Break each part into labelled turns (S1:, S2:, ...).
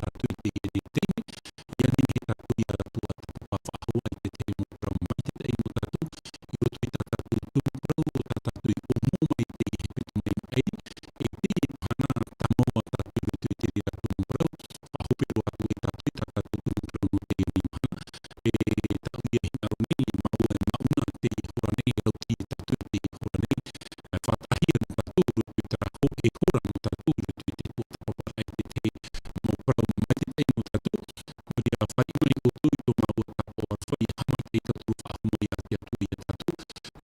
S1: tatu i te tene, ia nini he tatu ia tu a tatu whawhahua i te tene mo prau mai te tei mo tatu, i roto i ta tatu tumu prau o ta tatu i umu mai te i he petu mai mai, e te i pana tamoa tatu i roto i te rira tumu prau, whahupero atu i ta tatu tumu prau no te i mana, e tau ia hi ngaru nei, maua e mauna te i hura nei, e rauti i tatu i te i hura nei, whatahia no tatu roto i ta rako e hura no tatu roto i te puta papa ai te te mo prau mai te tei mo tatu, mo ia whai mai o tui to maua tapo a whai hama te i tatu whahamui a te atu i a tatu,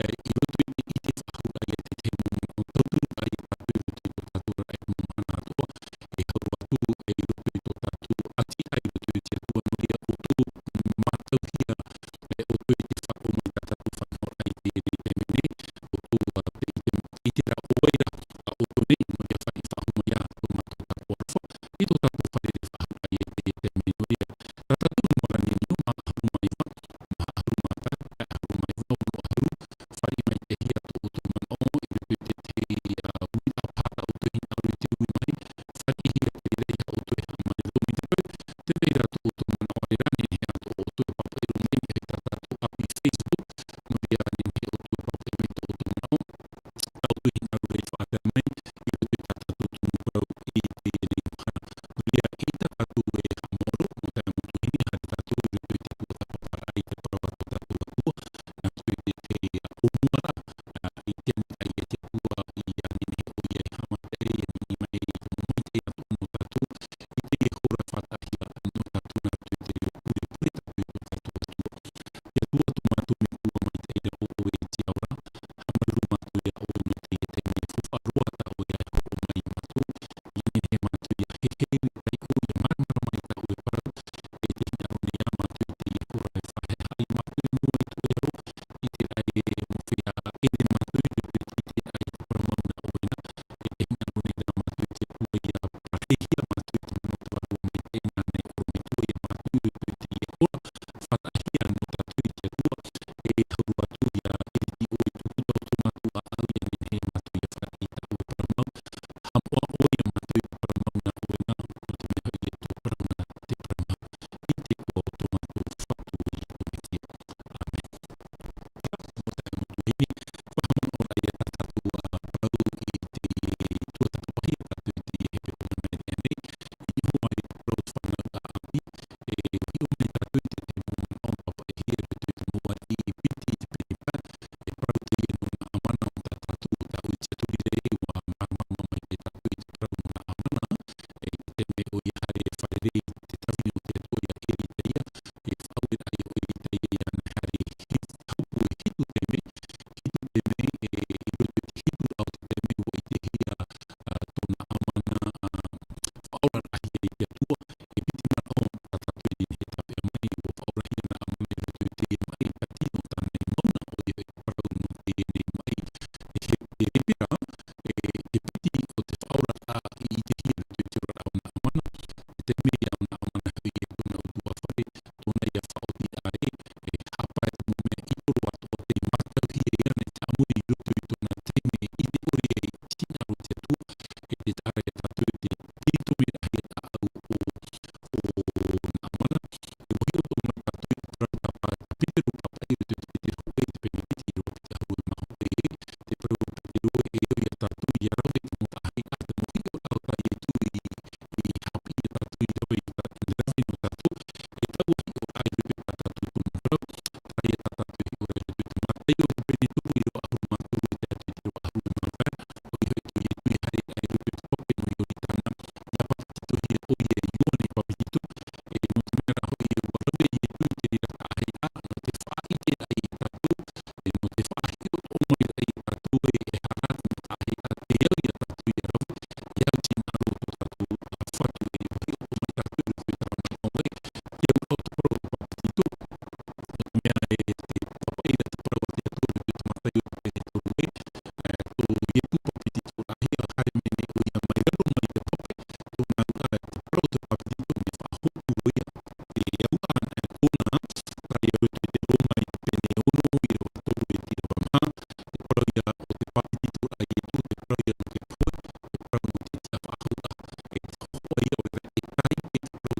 S1: i roto i te whahu ai a te te mo mana o tatu ai a tatu i roto i to tatu ai mo mana atoa, e haru atu e i roto i to tatu ati ai roto i te atua no ia o tu matauhia o tu i te whako mai ta tatu whanhor ai te ri te mene, o tu i te ra oeira a o tu nei no ia whai whahu mai a to mato tapo arwha, i to tatu whare re whahu ai e te mene no ia. Ta tatu no marani ni o maa haru mai wha, maa haru mata, haru mai wha no haru, whai mai te hia to o tu man o, i roto i te ui a pata o tu hina aru i te ui mai, whai hia te reia o tu e ha mai romi te pau, te reira to o tu man o e rani ni hea to o tu e papa i romi e ta tatu api Facebook, no ia ni he o tu papa i mai to o tu man o, tau tu hina aru rei whaata mai, i roto i ta tatu tumu prau i te rei mahana. No ia i ta tatu e hamoro, mo te amu tu hini ha te tatu i roto i te puta papa ai te prau ato tatu atua, na tu i te omuara, i te ai e te pua i a nini o ia i hama te e nini mai i te mui te atu mo tatu, i te e hora whatahia no tatu na tu i te puri puri tatu i to tatu atua. Ia tua tu matu mi kua mai te ere o e te aura, hamaru matu ia o no te e te me whuwharua ta o ia e hoko mai matu, i nini matu ia hehe ni tai o ia marmara mai ta o e parau, e te hina o ni a matu i te e hora e whahe hai matu i mu i tu e ro, i te rai e mo whia e te matu i te te rai te paramauna o ina, e te hina o ni a matu i te pua i a prakehia matu i te manotu arua mai te ina nei o me tua i a matu i te te e hora, whatahia no tatu i te atua, e tauru atu i a e ti o i tu kuta o tu matu a au i a nini matu i a whai i ta o e paramau, hamoa o i a matu i te paramauna o ina, no te meha i e tu parauna te paramau, i te kua o tu matu whatu i o me tia. Amen. Mo te amu tu hini, whahamon o rai a tatu a prau i te tua tatu pahi a tatu i te he pepe mai rea nei, i ho mai te prau whanau a api, e hui o mai tatu i te te mo man o papa e hia roto i te mua i piti i te pene pā, e prau te hia no na amana o ta tatu o ta ui te turi rei wa marmama mai te tatu i te prau no na amana, e i te me o i hare e whare rei te tawhine o te atua i a eri te ia, e whauir ai o i te ia i ana hare haupu e hitu te me, e i roto i te hitu au te me o i te hia tōna amana whaorahi e i atua, e piti mana o ta tatu i he tape a mai o whaorahi ana amana i roto i te mai, ka tino tānei mauna o i e prau no te nei mai, e he te ripira, e piti o te whaorata i te hia roto i te ora o na amana, e te mea o na amana hui e tōna o tua whare, tōna ia whaoti a e hapa e te mume i toro ato o te matauhi e ane te amuri i roto i tōna teme i te ori e tina ro te atua, e te tara e tatu e te tituri ahi e ta au o na amana, e wahi o tōna tatu i te prau tapa, piteru papa i roto i te piteru e te pene piti i roto te hau e maho e te prau piteru e oi a tatu i a rau e te mota ahi a te mohi o tau tai e tu i hapi i a tatu i rau i a tatu i rafi no tatu, e tau ahi o ai roto i a tatu tumu prau, tai e ta tatu i o e roto i te matai o te pene tuku i roa ahu matu i te atu i te roa ahu e mawhara, o i hoi tu i e tu i hare ai roto i te pope no i ori tana, i a papitito hi e o i e ione papitito, e no te mera hoi e warau e i e tu i te rira ka ahi a, no te whahi te ai i tatu, e no te whahi o o mai ai i tatu e hana no ta ahi a te au i a tatu i a rau, i au tina aro o tatu a whatu e wahi o mai tatu i roto i tara mai o mai, te au au te prau papitito, no te mea e te papa i a te prau a te atua roto i te matai o te pene toru e, tō i e tu papitito ahi a hare mene o i a mai raro mai te pape, tōna te prau te papitito me whahopu o ia, te au ana e kona, rai a roto i te roma i te pene ono, i roa toru e tira wamaha, te prau ia o te papitito ai e tu, te prau ia no te poe, te prau no te tia whahauta, e te hoa ia o e tai e tai e te prau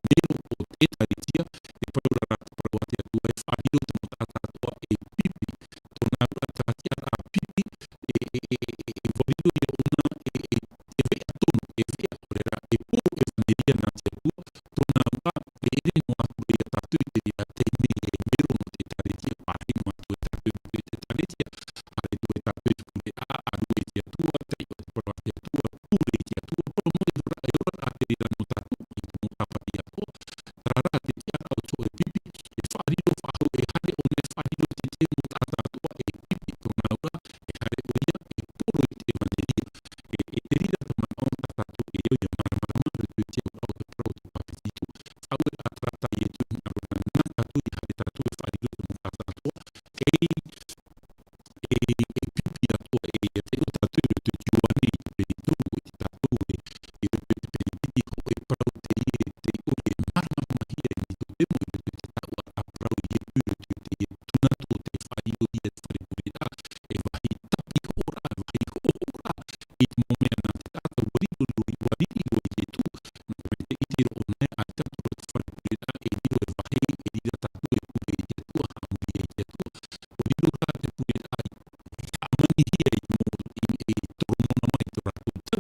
S1: mero o te tarizia e parura parwati tua e farido te mutata tua e pipi tona tatia a pipi e vorido ia una e ve atono e ve ora e puro e vanderia na te tua tona ua e ere no atu e tatu e te mero no te tarizia pari no atu e tatu e te tarizia ale tu e tatu e pure a due te tua tai o te parwati tua pure te tua puro mo e ora a te rira no tatu i te mutapati tua Rara te tia au tō e pipi, e whaariro whaho e hare o me whaariro te te mo tātā tua e pipi tōna ura, e hare o ia e poro i te maneria. E te rira te mana o tātā tu e o ia maramarama e te ura o te prau te papetitu. Au e atrata i e tu na rona nā tātu i hare tātu e whaariro te mo tātā tua. E pipi atua e te o tātu e te juane i te perituru i te tātu e te peripiti ho e prau te o e maramarama hi e ni to te mo i te tau a prau i e puru te tunatu o te whaio i e te wharipurita e wahi tapi hora, wahi hora i te momea nā te tata wariro wariri o i te tu no te me te itiro o nei a tatu o te wharipurita e riro e wahi e rira tatu e pure i te tua hamu i te tua o riro rā te purita i amani hi e i toromona mai te ratu te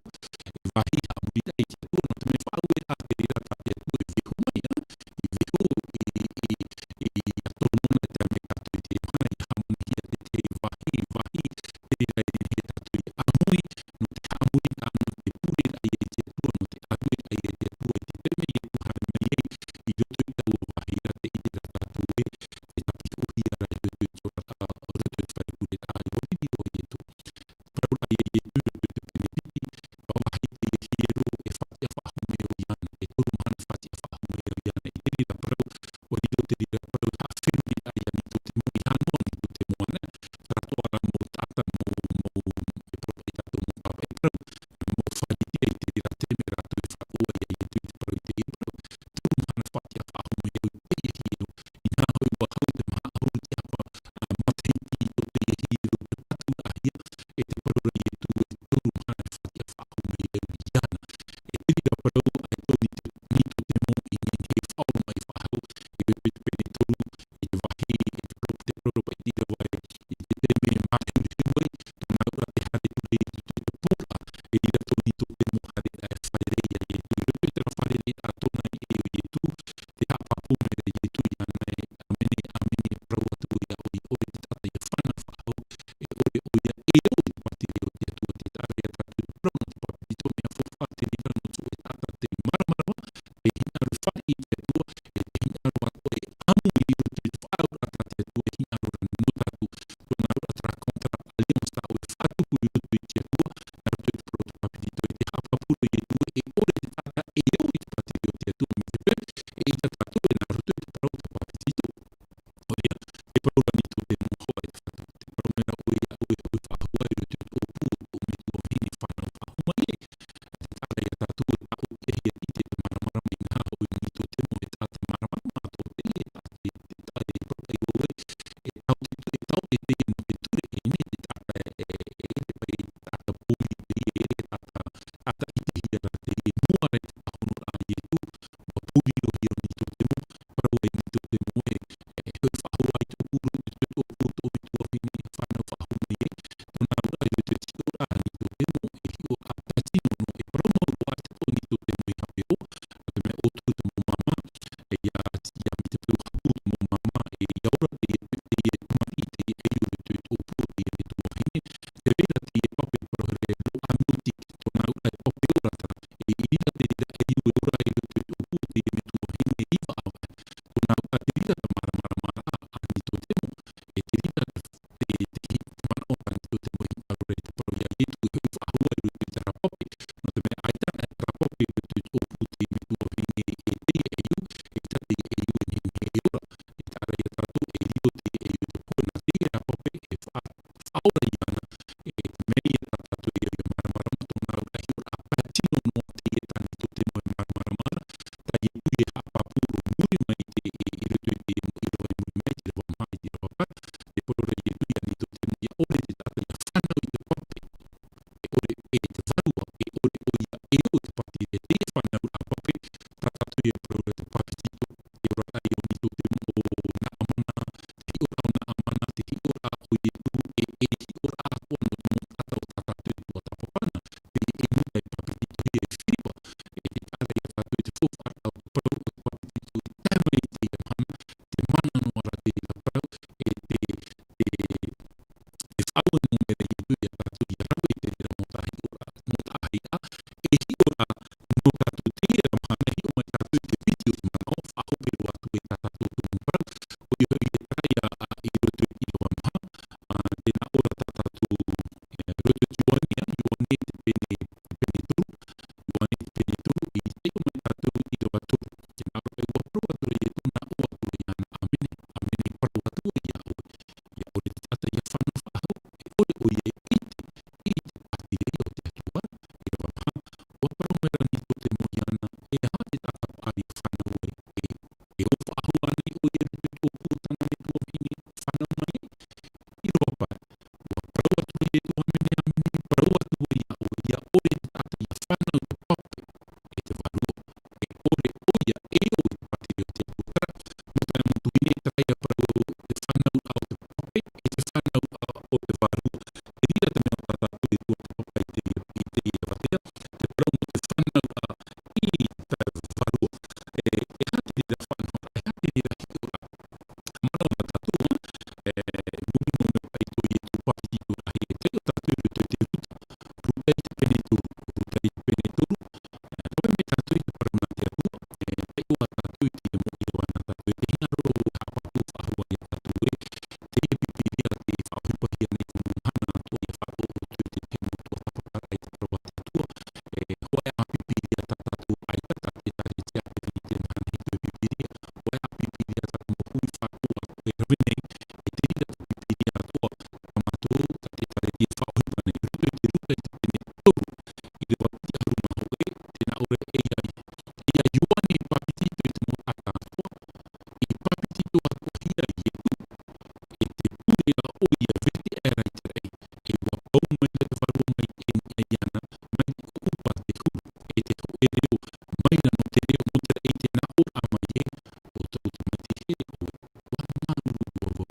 S1: wahi hamurita i te tua no te me whau e a te rira tatu e tua e whiho mai i whiho i atoromona te ame tatu i te mana i hamuni hi a te wahi te rira e riri e tatu i amui no te hamuri ano te pure ai e te tua no te adui ai e te tua i te peme i e puhare mai ei i roto i tau wahi rate i te tatu e te tapi uhi ara i roto i tōrata o roto i whaipurita ai wariri o i e tu Praura i e tu roto i te penipiti o wahi te hiero e whatia whahume o iana e toru mana whatia whahume o iana i te rira prau o riro te rira prau ha whiruri ai ani to te mo i hanoa ni to te moana rato ara mo tata mo e prau e tato mo papa e prau mo whahiti ai te rira te me rato e whakua i ai e tu i te prau i te e prau toru mana whatia whahume o te e hiero i nā hoi wahau te maha auru te apa matreiti o te e hiero te patu ahia e te praura i e tu e toru mana whatia whahume o iana e te rira prau ai tōni te nito te mo i ni he whao mai whahau i te pene toru i te wahi i te praura i tira wai i te teme māturi hiwai tōna ura te hare ture i te pōra e rira tōni tō te mo hare ai whaereia i e tu i roto i tera whaereia a tōna i e o i e tu te hapapu me i e tu i ana e amene e prau atu i a oi ore te tata i a whana whahau e ore o ia e o te pati e o te atua te tare e tatu i prau no te papi tō mea whawha te rira no tō e tata te maramarama te hinaru whai i te atua e te hinaru ato e amu i roto i te whaau rata te atua e hinaru rana no tatu tōna ura tra kontra a leo sta o e whatupu i roto i te atua na roto i te prau te papi tō e te hapapuru i e tu e ore te tata e o i te pati o te atua me te pe e i te tatu e na roto i te prau te papi tō o ia te prau rani tō te mohoa e te whatu te prau mera o ia o e whahua i roto i te opu o me tua hini whanau whahuma i te tata i a tatu e tau e hia i te maramarama i ngā hoi ni tō te mo e tāte maramarama tō te e tāte e tāte e propai o e tau te te no te ture e ne te tata e te pai tata pōmi te e te tata i te hia ra te e mua re te ahono a i e tu wa pōmi o hia ni tō te mo parau e ni tō te mo e hoi whahua i tō pūru i tō pūru tō me tua whini whanau whahume e tōna ura i te tiro a ni tō te mo e hio a tatino no e promo roa te tō ni tō te mo i hape o te me o tō te mo mama e ia mi te pēu hapu te mo mama e iaura te e mati te e o te tō pūru te e tō whini te reira te e pape prohere lo anuti tōna ura e pape ora ta e rira te rira e rio e ora e o te tō pūru te e me tō whini e iwa awa tōna ura te rira te mara a ni tō te mo e te rira te mana o ni tō te mo i arore te paro ia i tu e hui whahua i rutu i te rapopi no te me aita e te rapopi i rutu i tō pūru te me tō whini e te e iu e ta te e iu e ni e ora e tara i a tatu e rio te e iu te pōna te e rapopi e whaora i ana e mei e ta tatu e iu maramarama tōna ura hi ora a patino no te e tani tō te mo e maramarama ta i tu e hapapuru muri mai te e i rutu i te i roa i muri mai te roa mai te roa pa e porora i e tu i ani tō te mo i ore te tata i a whanau i te pape e ore e te varua e ore o ia e o te pati e te whanau a pape ta tatu e porora te Fa'aun mo mere itu ya tatu ya rabu ite dira mutahi ora no tatu tira mana hi uma tatu te video mano fa'u pe watu e tatu tumpra o yo i ya iro tu i wa ma dena ora tatu ro tu yuani ya yuani te pene tu yuani te pene tu i te uma tatu i do watu dena ro pe wa pro watu ye tu na o watu ya na amene pro watu ya o te tata ya fanu fa'u o ye ite partire o te atua e wa o para mera ni to te moiana e ha te tata pari whanau e o whaahu ane o i re te pūtana me tua hini whanau mai i roa pai o parau atu e tua amene parau atu ia o re te tata i whanau te pape e te warua e ore o ia e o i partire o te atua me pēr mutu hine trai a parau te whanau au te pape e te whanau o te warua e rira te mea tata atu e tua te papa i te watea te parau mo te whanau i te warua e hati rira whanau e hati rira hi ora mana o tatua mugi mo me pai to i tu papi tu ai e te o tatu i ruta te ruta ruta i te pene turu ruta i te pene turu roe me tatu i te parana te atua te ua tatu i te mo i wana tatu e te hinga roro hapapu whahua i tatu e te ia pipiria te whahupahi ane te muhana atua i whapo o tu te te motua hapapara i te parawa te atua hoa e a pipiria ta tatu ai tata te tari te ake vini te mana i tu pipiria hoa e a pipiria ta mo hui whakua e rawene e te rira ta pipiria atua tamatou ta te tari te whahupane i ruto i te ruta i te pene toru i le wati aruma ho tena ore e ia yuani i papitito i te mo ata atua i papitito atua hia i e e te purea o ia vete era i te rei e ua pau mai le te wharua mai e iana mai te upa te huru e te ho e reo mai na no te reo mo te rei te na o amai e o tau te mai te he o wana maruru o vau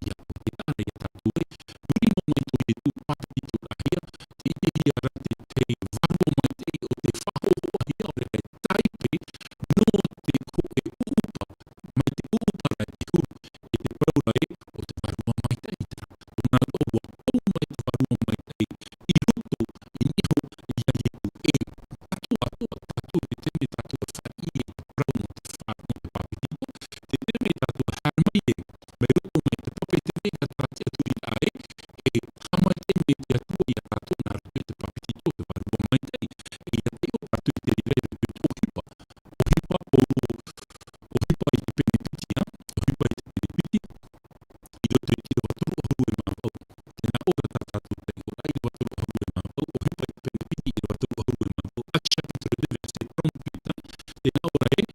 S1: ia o te tara ia tatu e muri mo mai to i tu papitito ahia te ite hia rate te warua mai te o te whahoho ahia o re taipe no te ko e upa mai te upa rai te huru e te praura e o te warua mai te ita tona o wa pau mai te warua mai te i roto i niho ia i tu e tatu te teme tatu a whai e te prau mo te whāra mo te papitito te teme tatu a harmai e me roto mai te pape te mea tati atu i ae e hamai te me te atua i a tatu na roto i te papitito te warua mai te e ia te o tatu i te rire te pete ohipa ohipa i te pene piti ohipa i te pene piti i roto i te waturu o hau e mawau tēnā ora tā tātou te o ai waturu o hau e mawau ohipa i te pene piti i waturu o hau e mawau akishaki te rete se trompita tēnā ora e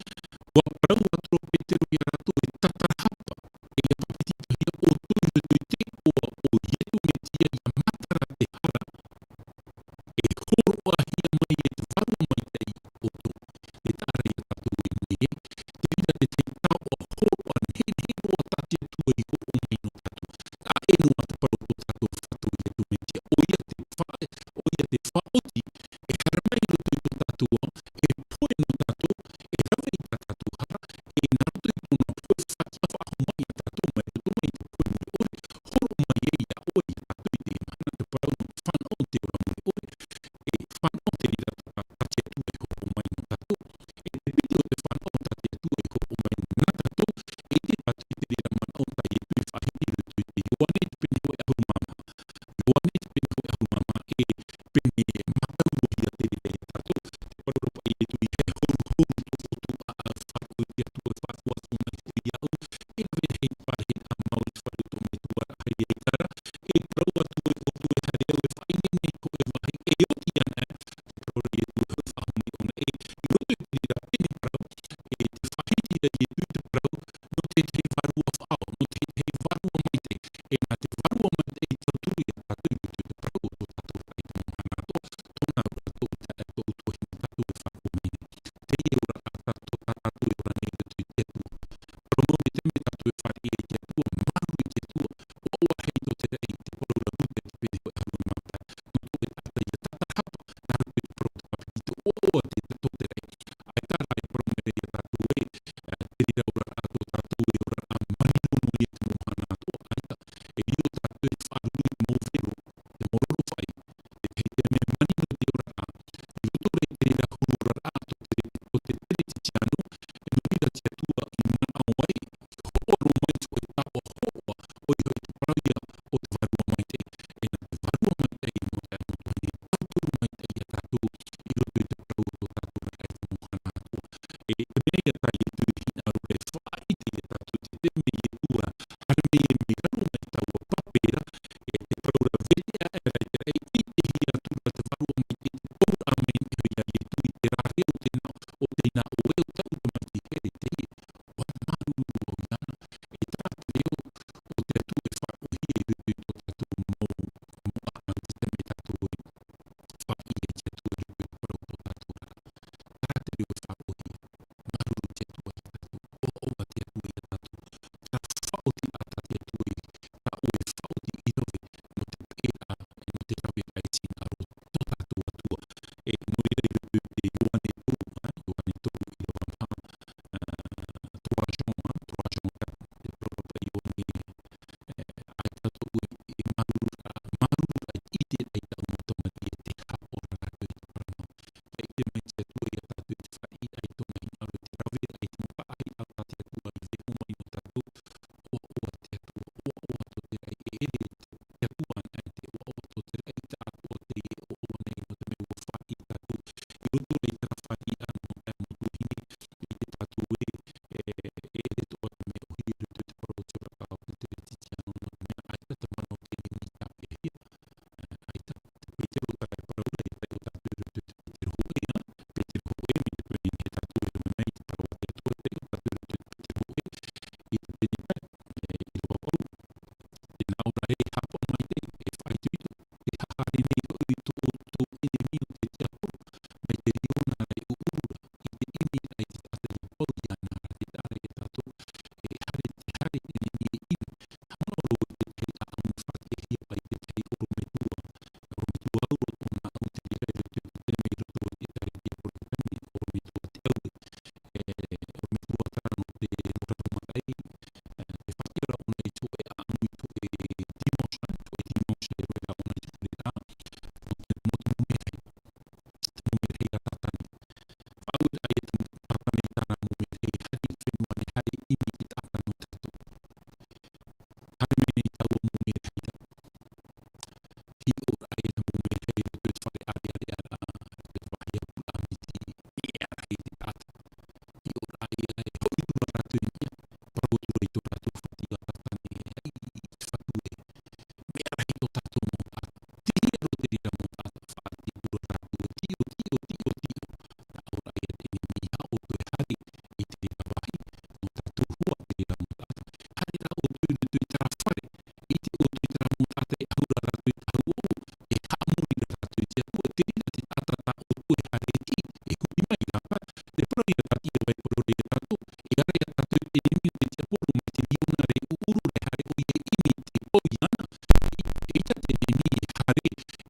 S1: wa parau waturu o petero i ratu e tatarahapa e ia papitito hia o tui roto i te ua o ietu me tia ia matara te hara e horo ahia mai e te warua mai te i o tō e tāra ia tātou e mui e te rira te te tau o horo an he roa tati atua i ko o mai no tatu a e no ata parau o tātou whatu i atu me tia o ia te whaoti e haramai roto i o tātou e poe no tātou e rawe i tā tātou hara e naroto i tōna poe whakia whahu mai i tātou mai roto mai te poe mui ore horo mai e ia o ia tātou i te mana te parau no whanau te ora mui ore e whanau te rira tati atu e horo mai no tātou e te piti o te whanau tati atu e horo mai no tātou e te tatu i te rira manau tai e tui whahiti roto i te ioane te pene hoi ahu mama ioane te pene hoi ahu mama e pene matau rohia te rira e tātou te paroropa i e tui he horu to fotu a whaku i te atu e whaku atu mai te iau e rawe hei pahe a mauri wharu to me tua hai e tara e prau atu e opu e hare au e whaine nei ko e wahi e oti ana te prau i e tu hau whahu mai ona e i roto i te rira pene prau e te whahiti a i e tu te prau no te te warua whao no te te warua mai te e nā te warua mai te i tau turu i a tātou i tu te prau o tātou rai te mohana to tōna ura tō te ato o tuhi mo tātou e whaku mai te i ura a tātou i ura nei te te atua promo me te me tātou e whare i te atua maru i te atua o oa hei to te rei te porura rute te pete hoi ahu mata no tō e tata i a tata hapa nā rupe te pro te papitito o oa te tō te rei ai tā rai promo me rei a tātou e te rira ura a tō tātou e ura a marino mo i te mohana ato ai ta e io tratto di farlo in modo demoro lo fai e me mani no di ora io to re da ora to te ti ciano e lui da tia tua in a wai o mai to ta o io ti proia o te varu mai te e na te varu mai te no te no te tu mai te ya tatu io te pro to tatu ra mo kana e me ya ta i tu hi na re fai te ya tatu te me ye tua har me ye mi karu me ta o papera e te pro ra vedi era e ti ya tu ra te varu mai te o a me ya ye tu te ra re o te na o te na o e o ta o mai te he te o maru o yana e tra te o te tu e fa o hi e te to tatu mo a te me tatu fa i e te tu e pro to tatu tra te o fa o hi maru te tu e tatu o te tu e tatu tra fa o ti a te tu e ta o e fa o ti i dove no te e a no te travi ai si na ro to tatu a tua e no i re de Ioane tu i Ioane trovagion de proprio Ione ai tatu e maru ai iti ai ta un to mai te ha ora ra te parano e te mai te tu e tatu te fa i ai to mai aro te travi ai te fa ai a te tu ai ve o mai no tatu o te tu o to te ai e te tu ai te o to te ai ta o te o nei no te me o fa i tatu i roto e tra fa i ano e mo tu hini i te tatu e te to me o hi te pro te ra ka te te ti ano no me ai te mano te ni ta e hi ai te te ro ta pro e te ta te ro e na te ro e mi te ni te tatu e me mai te pro te to te ta te ro e i te ni pa i lo o e na ora e ha po mai te e fai tu e ha ha ni o i to e mi te te po me te ri ona e u i te imi ai te ta te po ya na te ta re ta to e hari ni ni i ha no ro te te a un fa te hi pai te te o me tua o na o te ri te me ro to te ta ri te por te mi o me tua te au o me tua ta no te ro to mai e fa ti ora ona i tu e a mu tu e timos tu e timos e ro ona i tu le ta mo te mo me rei a ta au ai te papamenta na mo me rei hari whenua ne hari imi te tata no tatu hari me nei tau mo me rei ta ti o ai te mo me rei o te whare ari ara te wahi a pula mi ti e a rei te tata ti o ai hoi tu ratu i mia parau tu rei tu ratu whati a tata ni ai te whatu e me a rei to tatu mo tata ti hi aro te rira mo tata whati pura ratu ti o na ora e te ni mi ha o tu e hari i te rira wahi no tatu hua te rira mo tata hari ra o tu ni tu i tara whare i te o tu i tara mo tata e aura ratu i taru o e ha amuri na ratu i te atua te rira te tata ta o tu e hare ti e kupi mai rapa te pro rira tati e vai pro rira tatu e ara ia tatu e te nimi te te aporo me te riona re uru re hare o i e imi te o iana e ita te nimi e hare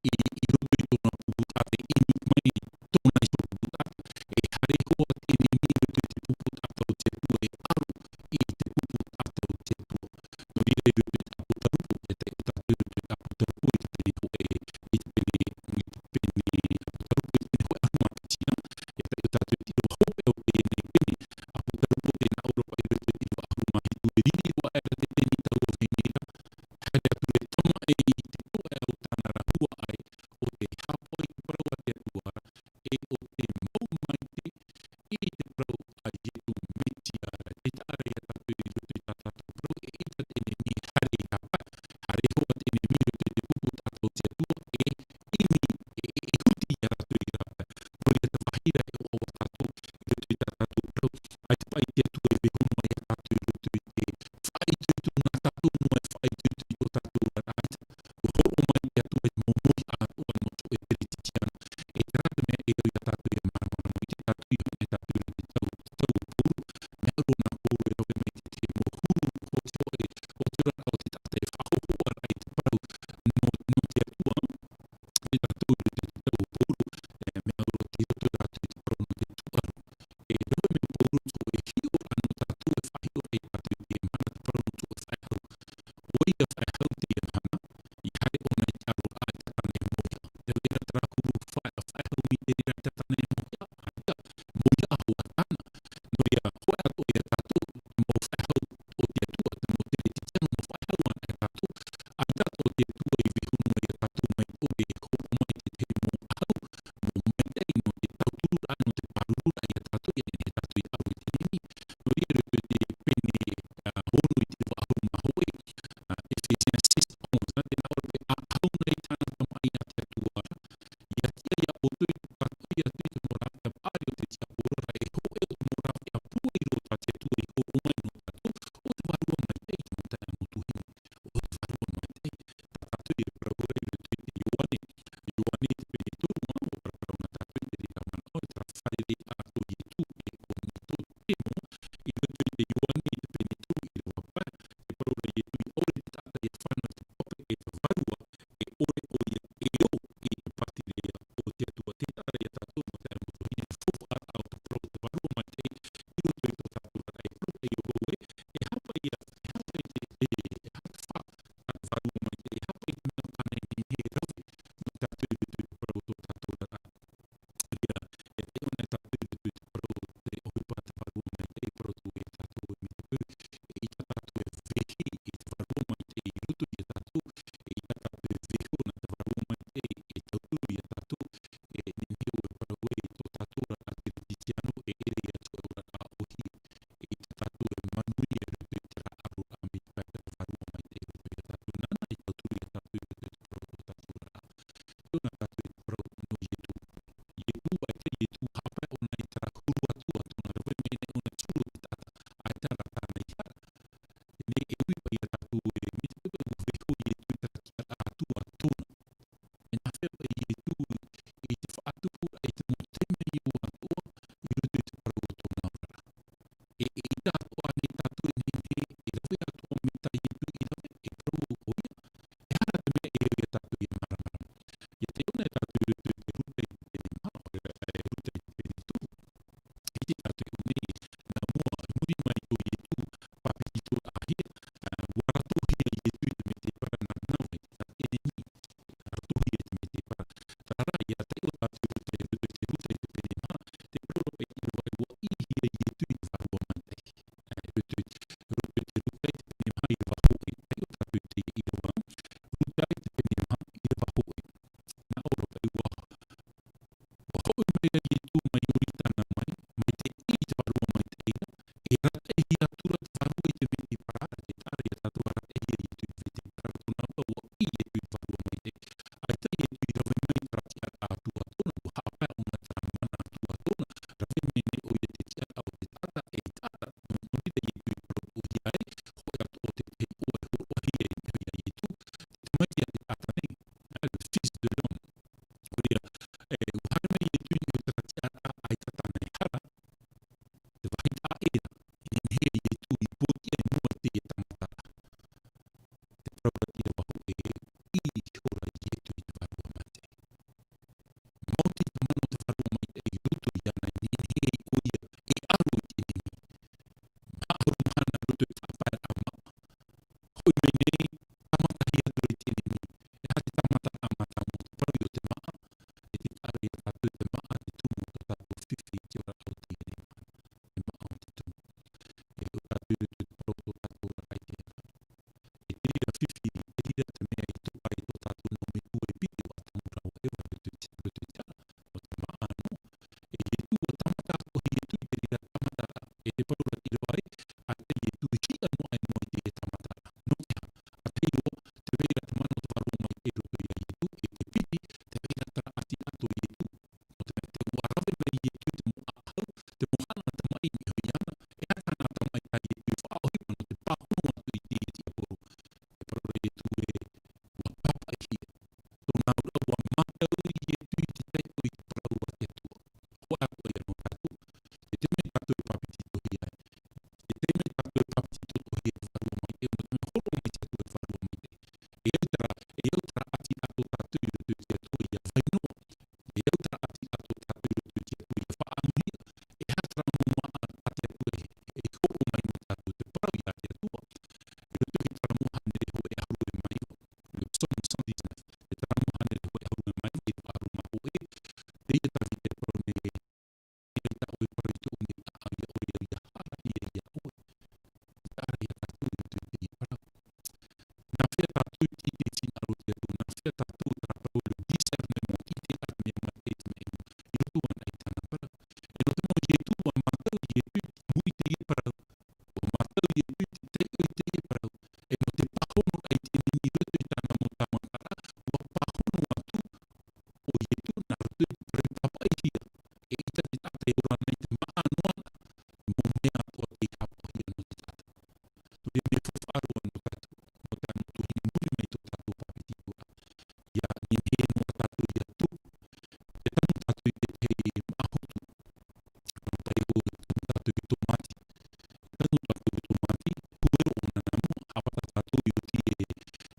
S1: i roto i tona puputate imi mai tona i tona puputate e hare hoa te nimi i roto i te puputate o te tua e aru i te puputate o te tua no i re roto i te aputarupu e te tatu roto i te aputarupu i te teni ho e i te peni aputarupu i te teni ho e aru makatina e te tatu i te ro hope o te nei peni aputarupu te na Europa i roto i te ro aru mahi tu e riri o aera te teni tau o whengira hare atu e tama e i te tua e o tana rahua ai o te hapo i te parau a te atua e o te mau mai te i te parau a i tu meti ara te tara i a tatu i roto i tatu parau e i te tene mi hare i hapa hare hoa tene mi roto i te pupu tatu o te atua e imi e huti i a tatu i rapa no i te wahira e o tatu i roto i tatu parau ai te pai te atua e vehono i a tatu i roto i te whai tu i tu na tatu no e whai tu i tu tatu a raita o horo mai i atua i momoi a tua no tu e tere ti tiana e te rata mea e o i a tatu i a marama mo i te tatu i hone tatu i te tau puru me aro na puru e roke mai te mo huru ho te oe o te rata o te tata e whahoho ara i te parau no te atua te tatu i te tau puru me aro te roto i ratu i te parau no te tuaru e roe me puru to e hio ano miteri tatana moja aja moja awatana no ia hoa ato ia tatu mo whahau o te atua te mo tere te tino mo whahau ana e tatu ai tato o te atua i vihunu ia tatu mai ore e hopo mai te te mo au mo mai tei no te tauturura no te parurura ia tatu ia e tatu i au i te nini no ia re te pene honu i te wahau mahoe Ephesians 6 onga te na ore a au nei tana tamai a te atua ia tia ia o tui tatu ia tui te mora te pari o te tia porora e ho e o te mora te apua i rota te atua i ho umai no tatu o te warua mai tei ki mata e mutuhi o te warua mai tei tatu i praura i tui te Ioane te pene turu ma o praura na tatu i te rika mana o te rafare a to i tu e o mutu temo i tui te Ioane te pene turu i rua pa te praura i tui ore te tata i whana te pope e te warua e ore o ia e o i te patirea o te atua te tara i tatu mo te amutuhi e fufu a au te pro te warua mai te i roto i to tatu rata e pro e o hoe e hapa ia e hapa i te e hapa wha a te warua mai te e hapa i te mea tane ni e rawe no tatu i roto i te pro to tatu rata ia e te ona tatu i roto i te pro te ohipa te warua mai te e pro tu e tatu i mi te puru e i ta tatu e vehi i te warua mai te i roto i tatu e i ta tatu e vehu na te warua mai te e tauturu i tatu e ni hiu e parawe i to tatu rata te titiano e ere i atu e rata ohi e i ta tatu e manui e roto i te ra aru a mi te paita te warua mai te roto i tatu nana i tauturu i tatu i roto i te pro to tatu rata e ona tatu i te pro no ietu ai te ietu hapa ona i tara huru atu atu na rawe mene ona turu i tata ai ta rata na i hara ne e ui pa i tatu e mi te pepe u vehu ietu i tata ki a atu atuna e na whepa ietu i te whaatupu e te moteme i o atua i roto i te pro to naurara e i ta atua ni tatu e ni he e rawe atua mi ta ietu i rawe e pro o ia e hara te mea e rea tatu i maramara ia te ona e tatu i roto i te ruta i te maa o ruta i te turu i te tatu i unei na mua muri mai o ietu papiti to ahia waratuhia ietu i te me te para na nau e te tatu e ni ratuhia i te me te para tara ia te o tatu i roto i te ruta i te pere maa te proro e i roa i wa ihia ietu i te warua mai te roto i te ruta i te pere maa i waho e te o tatu i te i roa ruta i te pere maa i waho e na oro e waho waho i mea ietu mai uri tana mai te i te warua mai te ina e rata e hia tura te warua i te me te parara te tara i tatu rata e hia ietu i te parara tuna ua wa i ietu i te warua mai te ai ta ietu i rawe mai rati a atua tona ua hapa o na tara mana atua tona rawe mene o ia te tia au te tata e i tata muri te ietu i pro o hiai hoi atu o te te ua e ho o hia i hia ietu te mai tia te tata nei le fils de l'homme o ia uhara mai ietu i o tata tia a ai tata nei hara te wahi ta era i ne he ietu i poti e mua te e tamatara te praura ki e waho e i hora i ietu i te warua mai te mauti te mano te warua mai te i ruto i ana i ne he i o ia e aro i te nini maaru mahana ruto i whawhare a maa hoi mei nei tamata hi atu i te nini e hati tamata a mata mo te parau i o te maa e te tara i atu i te maa te tumu o tato whiwhi ki ora au te nini e maa o te tumu e o tatu i ruto i te pro o tato ora i te e te rira whiwhi e rira te mea i topa i to tato no me ue piti o atamura o ewa ruto i te tara o te maa no e tu o tamata o hi tu i te rira tamata e te parura i roa ai a te tu i ki anu ai no i te e tamata no te ha a te roa te reira te mano te warua mai e roto i a i tu e te piti te reira tara ati ato i tu o te te uarawe mai i tu te mo ahau te mohana te mai i hoi ana e atana ta mai ta i tu wha ohi mano te pahono atu i te i te aporo e parura i tu e wa papa i hia tōna ura wa matau i tu i te te o i te parau a te atua hoa ako i anu tatu e te mei tatu e papiti to hi ai e te mei tatu e papiti to ya tatu itu para na fia tatu ti sin aro te tu na fia tatu tra pro discer ne mo ti te at me ma et me io tu na itana para e no te mo je tu ma ta je tu muy te para o ma ta je tu te para e no te pa ho ai te ni io te tana mo ta ma para o pa ho no tu o je tu na tu pre pa pa i e ita te ta te ora nei te ma anua mo mea o te kapo hi no te tata tu e me fu faro no tatu mo ta no tu hi muri me tu tatu pa piti ora ya ni he no tatu ya tu e tanu tatu i te aho tu no ta i o tatu i tu mati tanu tatu i tu mati puero o na namu awata tatu i o ti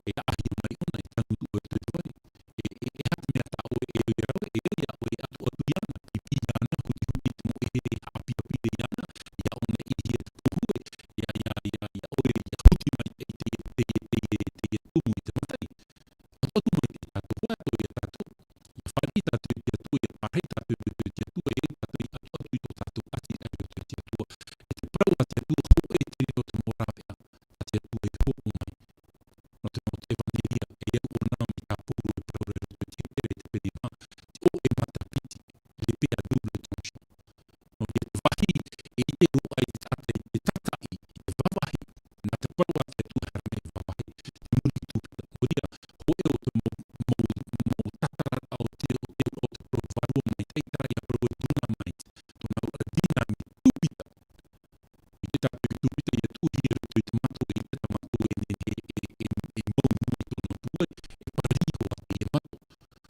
S1: e ahi mai ona i tanu tu o te tuari e hatu mea ta o e rau e ia o e atu atu iana i pi iana huti huti te mo e api api de iana ia ona i he te puhue ia o e ia huti mai te tumu i te matai atu mai te tatu hua to ia tatu ia whari tatu i te atu ia parhei tatu i te atu e tatu i atu atu i to tatu ati ai o te atu e te prau a te atu ho e te reo te morapea a te atu e hopo mai no te mo te evangelia e au o nā mi ka pūru e prau reo te tere te perima te o e mata piti le pea double tension no i te wahi e i te roa i te tate te tatai i te wawahi na te prau a te atu hara me wawahi te muri tūpita moria ho e o te mo tatara au te o te prau varua mai te itara ia prau e tuna mai tuna ora dina mi tūpita i te tatu i tūpita i atu hi rutu i te matu e i te tamatu e mau mui tōna tua e pariho a te e matu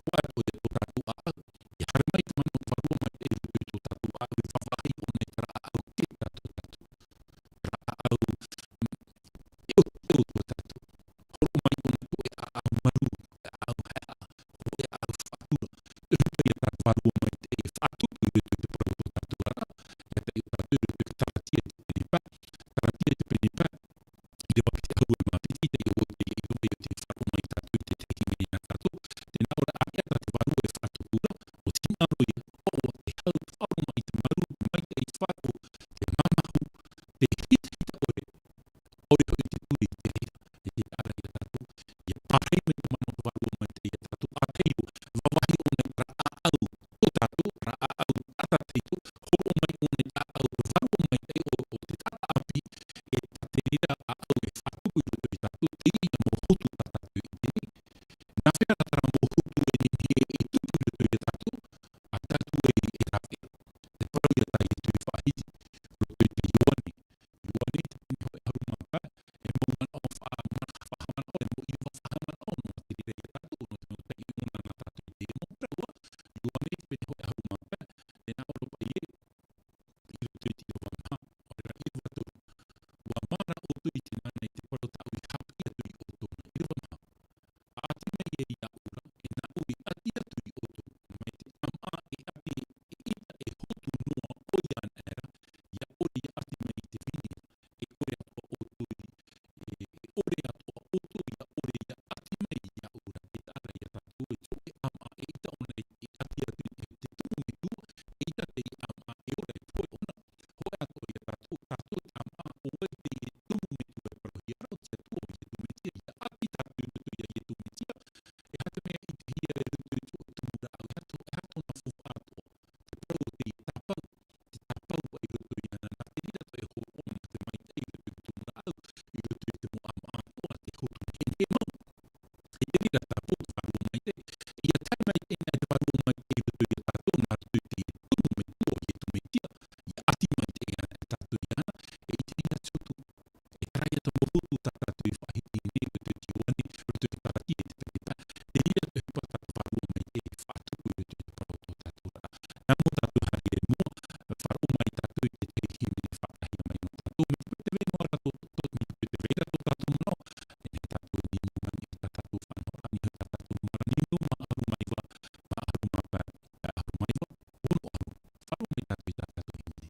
S1: hoa o te tō tatu a au i hara mai te manu varua mai te rutu i tō tatu a au i whawhahi o nei tara a au ke tatu tara a au e o tō tatu horo mai o nei tō e a au maru e a au hea ho e a au whātura e rutu i a tatu varua mai te e whātutu i rutu i te prau tō tatu ara e te i tatu i rutu i taratia te penipa taratia te penipa i le wapiti au e mapiti te i o te i o te wharu mai tatu i te teki mei na tatu te naora a ea te waru e whātukura o te aro i o te hau wharu mai te maru mai te i whātu te mamahu te hita ore ore o te turi te rira e te ara i a tatu i a pāhei me te mano waru mai te i a tatu a teio wawahi o nei ra a au o tatu ra a au ata teito horo mai o nei a au waru mai te o te tata api e te rira a au e whātuku i rutu i tatu te i a mo hotu tatu i te ni na whea tara mo hotu e ni e tuku i rutu i tatu a tatu e rāwhia te parau i a tai i tui whahiti rutu i te Ioani te pini hoi aru mapa e mo mana o whahamana o e mo i whahamana o no te rira i a tatu no te mo te i una na tatu i te mo praua Ioani te pini hoi aru mapa e nā oro pa i e i rutu i te Ioana o re ra i watu ua mara o tui te nana i te parau tau i hapi atu i o tōna Ioana ati mai e ia ura e nā ui ati atu i o tō mai te ama e api e ita e hotu noa o ia nera ia ore ia ati mai i te whinia e ore atua o tui e ore atua o tui ia ore ia ati mai i ia ura e tara ia tatu e tō e ama e ita ona e ati atu i te tumu i tua e ita te i ama e ore e poe ona hoe atua ia tatu tatu te ama o e te i tumu me tua e parohi arau te atua o i te tumitia ia ati tatu i rutu ia i e tumitia e hata mea i te hia e rutu i tumura au e hato na fufu atua te prau te tapau ai rutu i ana na te rira to e ho ona te mai te i rutu i tumura au i rutu i te mo ama atua te hotu he mau e te rira tapu te wharu mai te ia tai mai te ngai te wharu mai te i rutu i a tatu na rutu i te tumu me tua i e tumitia ia ati mai te i ana e tatu i ana e i te rira tutu e tarai ata mo hutu tatatu i whahiti i nei rutu i te Ioani rutu i te taraki e te pepepa te rira te hupa tatu wharu mai te e whātuku i rutu i te parau tō tatu rara nā mo tatu hari e mua wharu mai tatu i te te himi i whakahia mai no tatu me te te wei noa me te te wei rato tatu mano e ne tatu ni mua ni ta tatu whanora ni ta tatu mara ni nu ma aru mai wa ma aru ma pa aru mai wa ono aru wharu mai tatu i ta tatu himi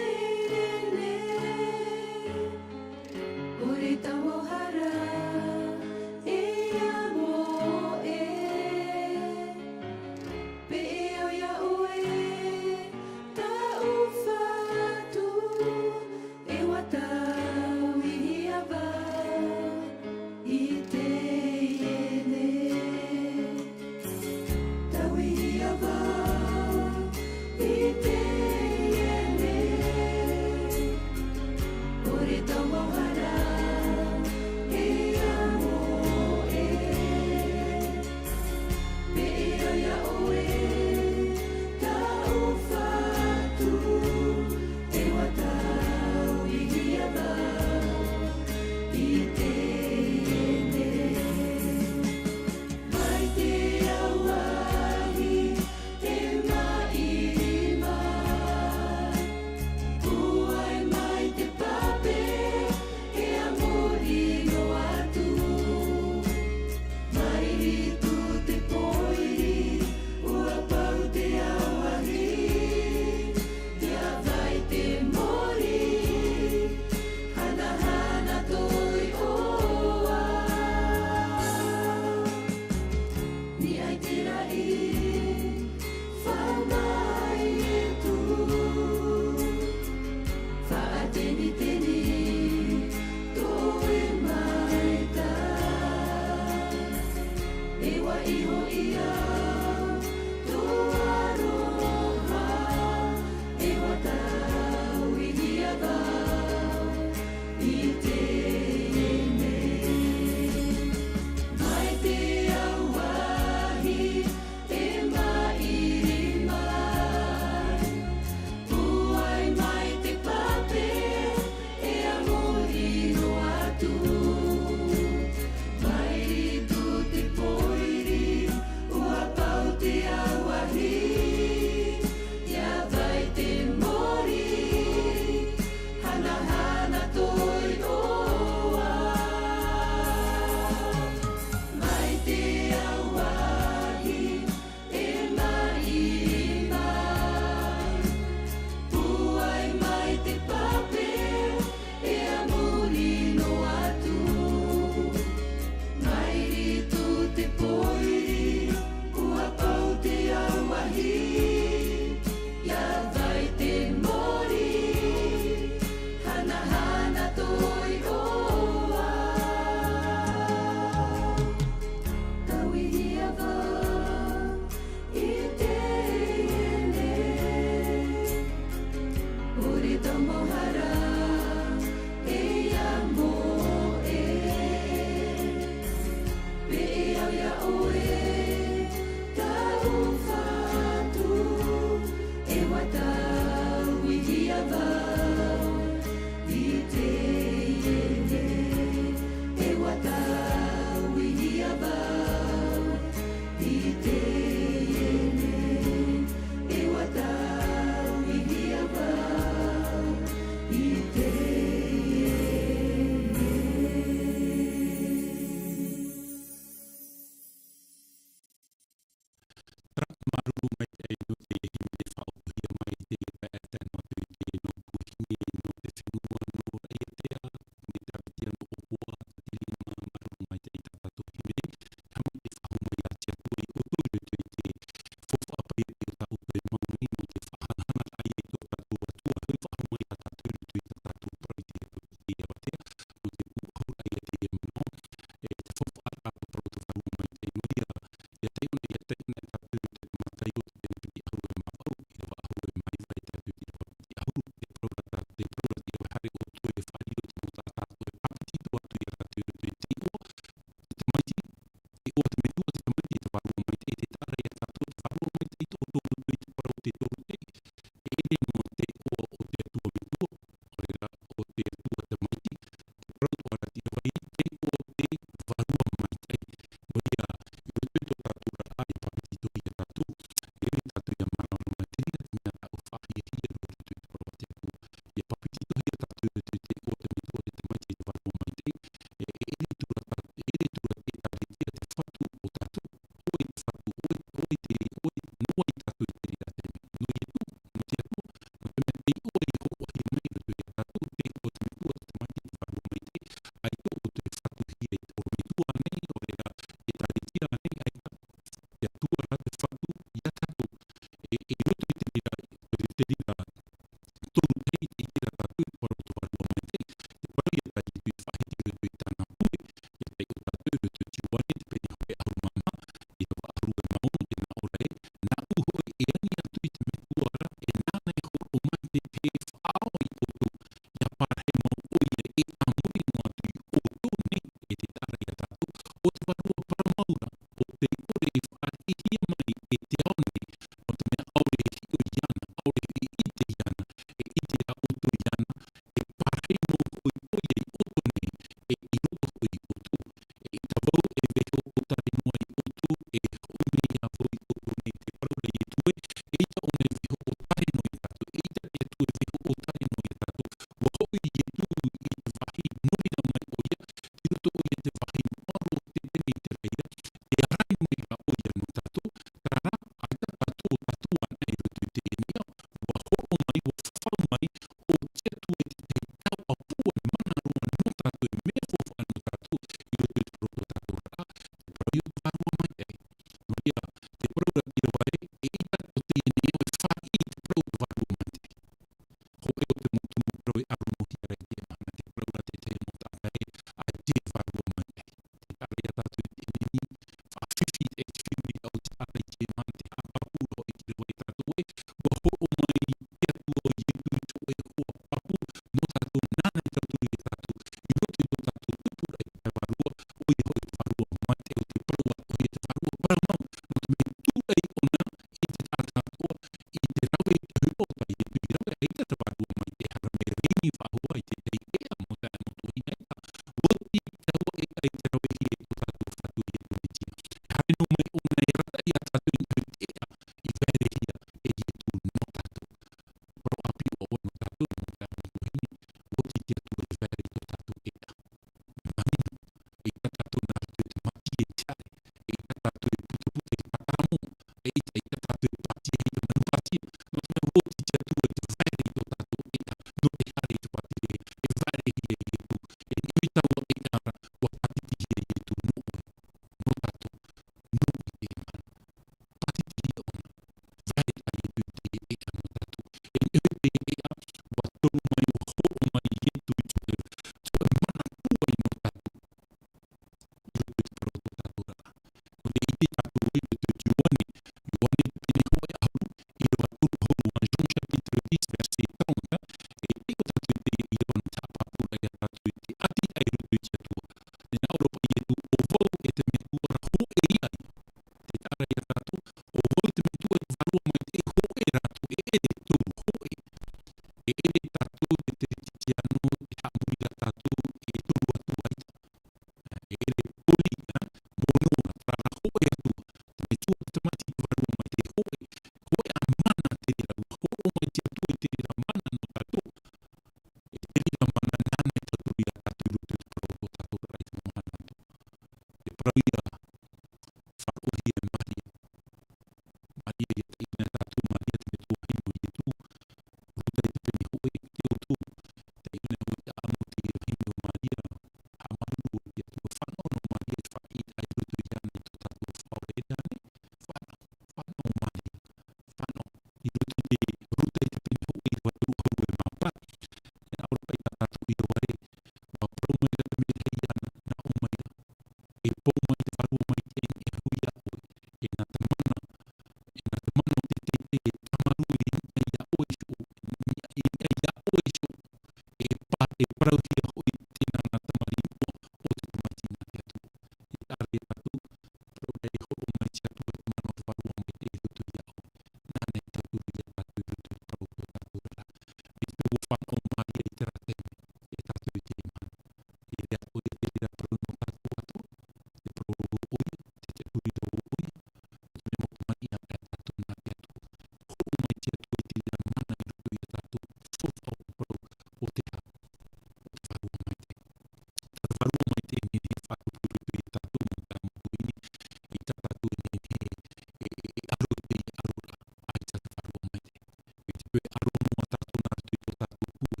S1: Tipo, aluno matatu nartu itu tatu pui.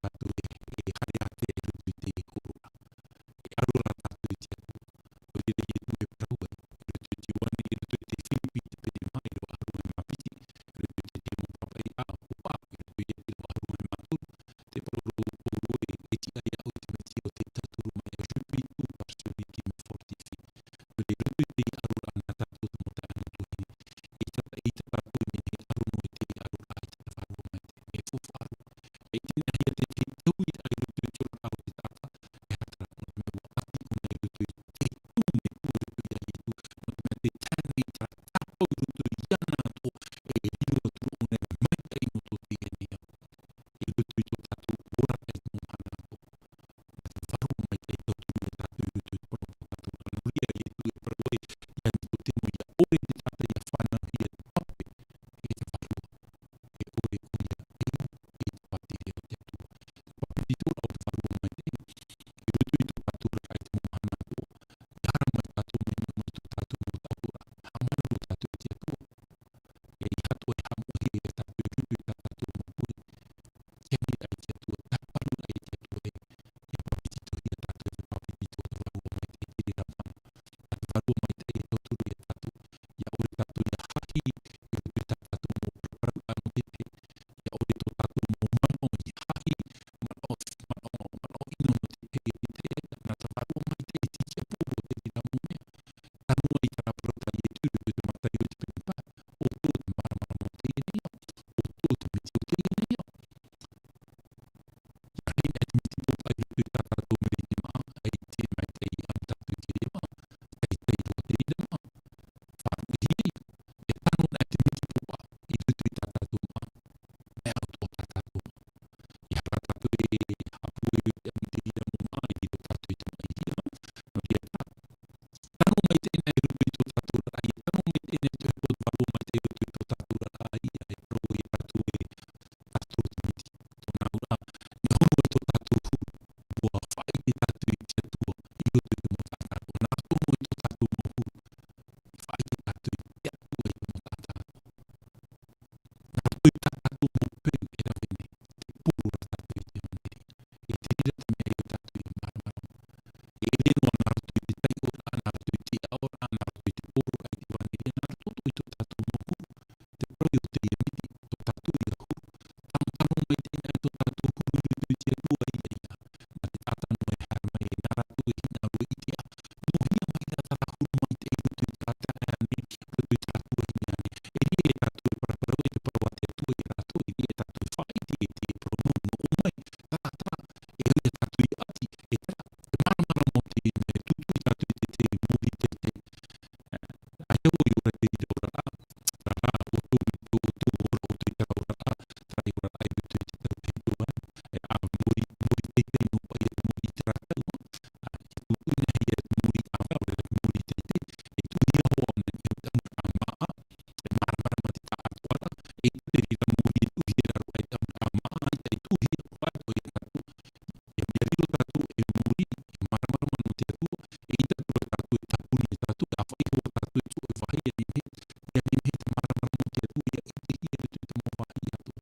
S1: Tatu hariate itu kurura. Arura tatu itu. Jadi itu perlu. Itu wani itu Filipi itu mai do aru mapiti. Itu mo papai upa itu aru matu. Te perlu eti aya ultimate o te tatu mai jupi tu parcevi che mi fortifi. Quindi itu arura tatu mo ta anu tu. Ita tatu ni aru no te aru ai te faru mai. E fu faru. Iti na ia te tu ai itu aru te tata. E hatra no me ati ko nei itu te tu me pure tu ia itu. Te tani tra tapo itu iana to e io tu ne mai ai no tu te ni. Itu tatu ora e mo mana to. Faru mai te tu tatu itu pro tatu. No ia itu pro yang itu te mo ia ore te tata ia fana ia pape. E te faru e ore ko ia e pati e te tu. Pape itu au te faru mai te. Itu tatu ai te mo mana to. Cara mai tatu mai no tu tatu mo tatu. Amaru tatu te tu. E hatu e hamu e tatu rupi tatu mo pui. Kemi ai te tu. Taparu ai te tu e. E pape itu ia tatu e pape itu te faru mai te te rama. Ate faru mai te e tatu ia tatu. Ia ore tatu ia haki. E rupi tatu mo preparu anu te te. Ia ore to tatu mo mano i haki. Mano ino no te te te. Na te faru mai te te te puro te te rama me. Tanu ai tara prota i tu te mata i te pepa. O tu te marama mo te ni. O tu te miti o te ni. Ai e te miti o ai tu tatu me te ma. Ai te mai te i am tatu te ma. Ai te i o te ma. Faru i. E tanu na te miti popa. I tu tatu ma. Me au to tatu. Ia tatu e hapu e te i mo mai i tatu i te mai i ma. No ia tanu mai te nei rupi tu tatu rai. Tanu mai te nei te pot faru mai te rupi tu tatu rai. E pro i tatu te miti. Tona ura. Ia huru e to tatu hu. Bua whai te tatu i te tua. I rupi te mo tata. Tona atu mo i to tatu mo hu. Whai te tatu i te atu e te mo tata. Nā tui tatu mo peu e ra vene. Te puru ra tatu i te maneri. E te rira te mea i tatu i maramaru. E reno ana ratu i te tai ora, ana ratu i te aora, ana ratu i te puru ai te waneri, ana ratu i to tatu mo hu. Te proi o te ia miti, to tatu i a hu. Tamu mai te nei to tatu hu i te rua i a ia. Nā te tata no e hara mai e nā ratu i hina rua i te a. No hia mai a tata hu mai te i rutu i tata e ane, rutu i tatu e hina ane. E ria e tatu e paraparo i te parua te atu i ratu, e ria e tatu e whai te e te pro no o mai. Tata, e ria tatu i ati, e tata, e maramara mo te me tutu i tatu i te muri te te. Ai au i ora te i ora a. Rara o tu ora o tu i tara ora a. Tara i ora ai rutu i te tau te tua. E a muri te te no pai e muri te ratau. E tu ina hi e muri a wau e muri te te. E tu ia ho ana i te amu a maa. E maramara ma te ta atuara. E te rira muri e tu hi e raru ai amu a maa. E tu hi e watu e tatu. E mea riro tatu e muri. E maramara ma no te atua. E i tatu e tatu e tapuni e tatu. A whai ho tatu e tu e whai e ni me. E ni me te maramara mo te atua. E te hi e te mo whai atu.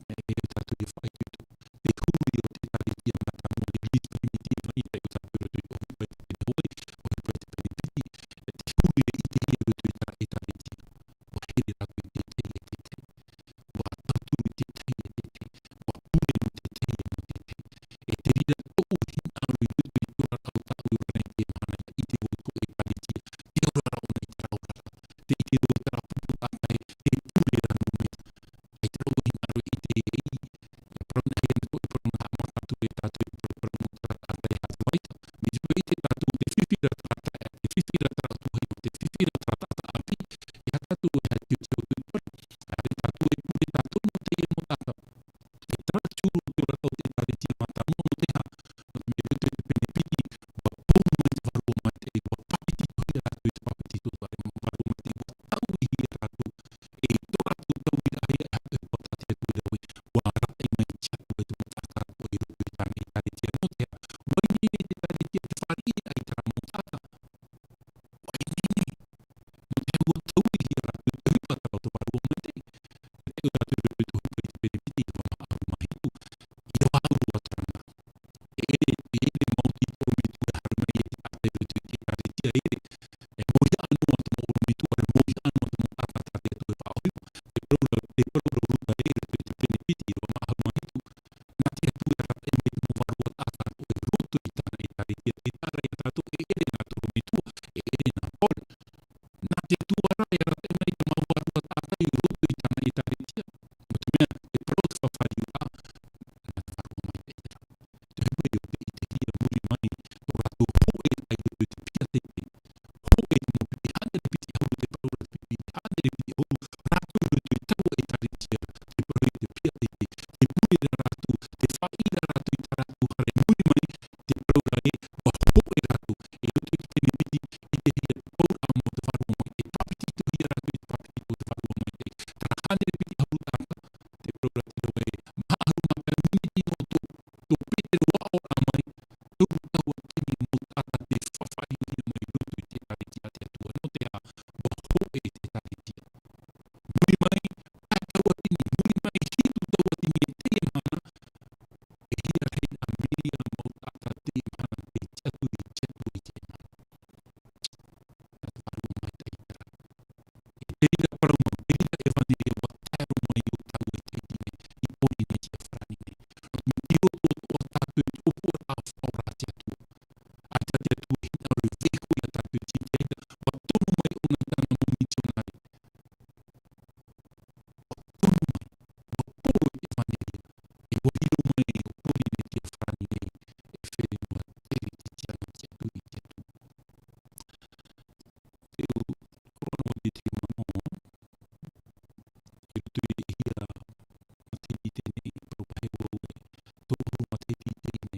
S1: E tatu e whai tu. Te huri o te tari i a mata mo le lit primitiva i te tatu e tu i ohi pai te pene hoi. Ohi pai te pene piti. E te huri e i te hi e tu i tara e tari tia. O heri ratu i te te e te te. O a tatu i te te e te te. O a pure no te te e no te te. E te rira tōu hina aru i rutu i ora au tau i ora i te mana i te wotu e tari tia. Te ora rau nei te rau rara. Te i te rau tara pupu ata e te pure ranu mea. E te rau hina aru i te e i. E prona e ne koe prona hama tatu e tatu e prona tata e hatu waita. Mi te pui te tatu te whiwhira tata e te whiwhira tatu hei o te whiwhira tata api. E a tatu e hei te o te pari. A te tatu e pure tatu no te e mo tata. E tara tūru te ora tau te tari tia mata mono te ha. No te me rutu e te pene piti. Wa pōmu e te waru mai te e wa papiti to hira ratu e te papiti to ware mo waru mai te wa tau i hira ratu. E to ratu tau i rahe e hape o tate e tu reoi. Wa rata i mai chatu e tu tata o i rutu i tane i tari tia no te ha. Wai nini te tari tia te whari ai tara mo tata. Wai nini. piti ro ma itu nanti tu dapat embed mu varuat akan o rutu itana itari itara itatu ere na tu mitu ere na pol nanti tu ara ya embed mu varuat akan rutu itana itari tia betumnya e prot fa fari a na faru mai etera tu ebe yo ite tia muri mai ora tu ho e ai tu pia te ho e mu piti ande piti ho te pro piti ande piti ho ratu tu tau itari tia te pro te pia te muri ratu te faida ratu itaratu hare muri mai te pro rai o ho e ratu e tu te piti ite tia pro amo te faru mai e papiti tu hia ratu e papiti tu te faru mai te trahande piti ho tanta te pro ratu e maharu maka miti no tu piti wa o amai tu tau tini mo tata te fafari hia mai rutu i te tari tia te atua no te a o ho e te tari tia muri mai a tau tini muri mai hitu tau tini e te mana e hia rei a miria mo tata te mana te tiatu i te mana na te faru mai te itara e te rira parau mau te rira e whanire wa taru mai o tau e te tine i poni ne tia whrani ne mi tiro o tatu e opu a whaura te atua a te atua hina o veko i a tatu e tia tia wa tonu mai o na tana mo misionari tonu mai wa poro e whanire e wahiro mai o pori ne tia whrani ne e where mua tere te tia no tia tu i tia tu e o korono i te mano e tu i hia ma te i tene pro pahe o e tō oru ma te i tene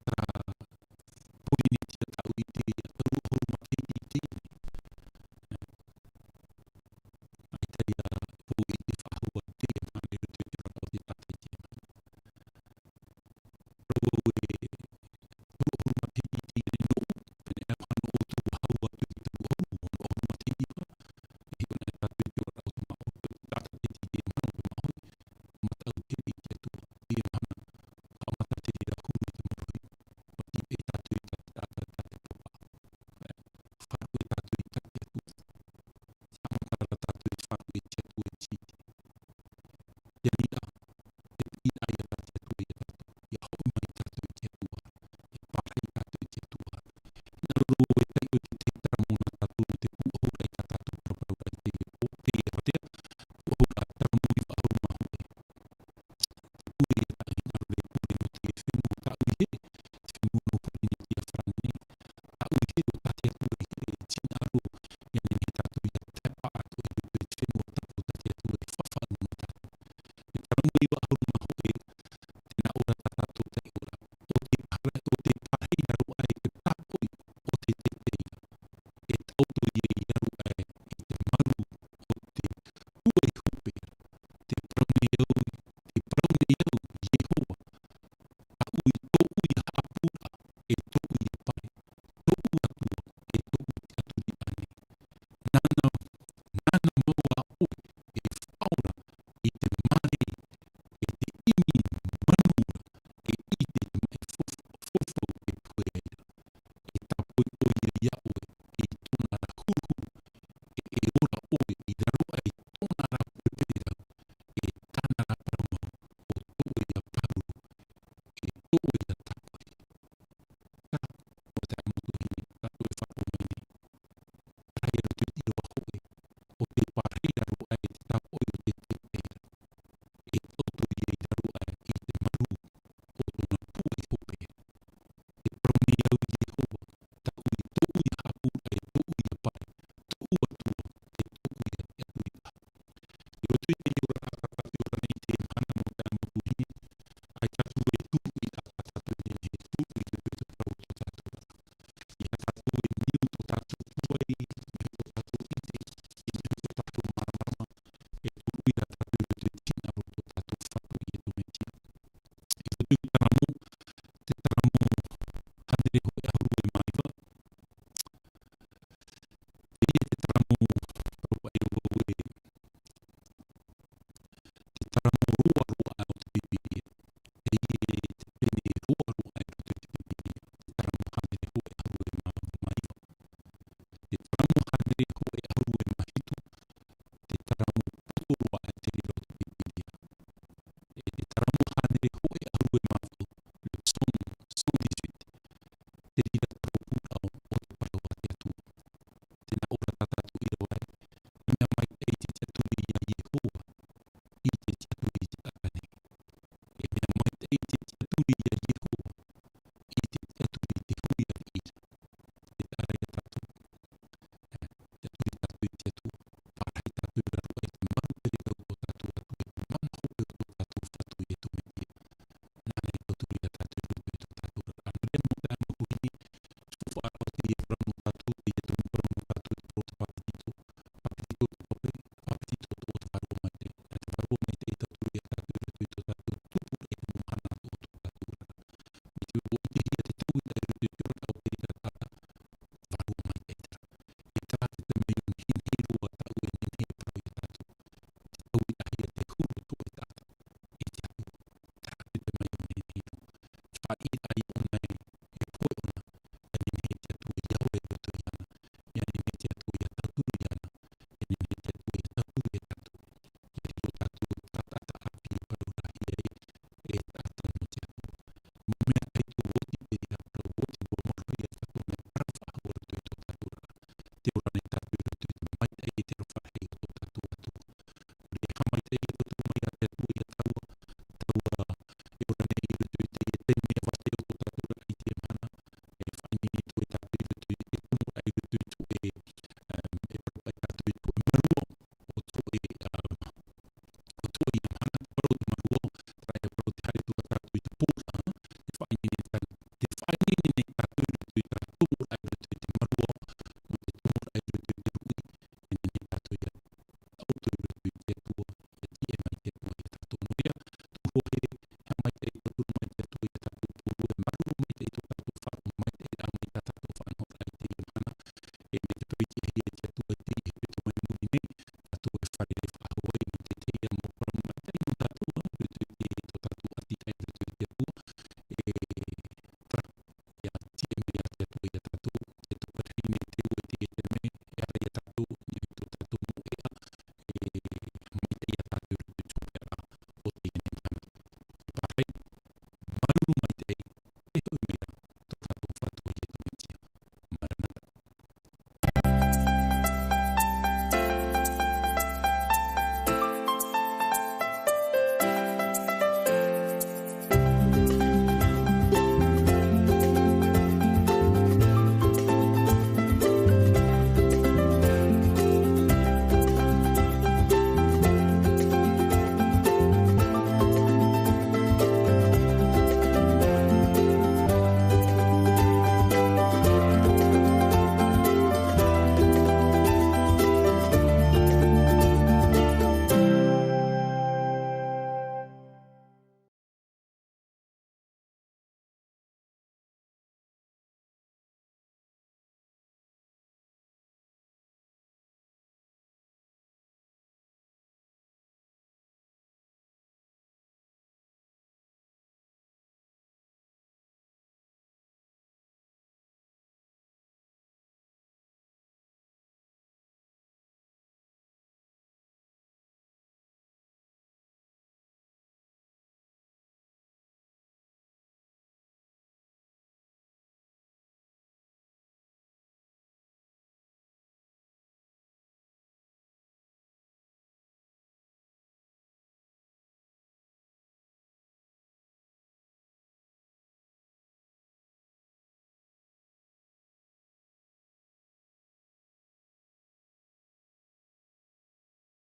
S1: tra pori ne tia tau i te tō oru ma te i tene ai tai a o i te whahua te ma le rutu i te rao te tata i te mana pro o e tō oru ma te i tene no pene e whano o tō wahua tu i tō oru o oru ma te i wha e hikona e tatu i te rao te ma o tata te i te mana o ma hoi ma tau te i te tua i mana a mata te rira huru te moroi o ti e tatu i tata popa wharu e tatu i tate atu amata tatu i wharu e te atu e titi e rira e i ai a tate atu i a tatu i a hoi mai tatu i te atua e papai tatu i te atua na roro e tai o te taramona tatu o te puahura i ka tatu propaura i te o te e rotea puahura taramu i wharu mahu e puri e tai na rore puri no te whenua tau i he te whenua no puri ni tia whanane tau i he o tate atu e he e tina aro ia ne he tatu i a tepa atu e rutu e whenua tatu tate atu e whawharu no tatu e taramu i wharu mahu e tēnā ora tatu tai ora o te parei aro ai te tāpoi o te teteia e tauto i e aro ai i te maru o te ua i hupea te praune au Yehova au i tō ui hapura e tō ui e pare tō ua tua e tō ui te aturi ane nana maua oe e whaura i te mare e te imi manura e i te mai fofo e puereira e tāpoi o i ria oe e i tōna ra huru e ora oe i raroa e tōna ra puereira e tāna ra paramau o tō e a paru e tō e a tāpoi ka o te amutu hini tātu e whapo mai ni rai ara te tiro a hoe o te parei aro ai te tāpoi o te teteira e tōtu i e aro ai i te maru o tōna pua i hopea e prauni au Yehova tau i tō ui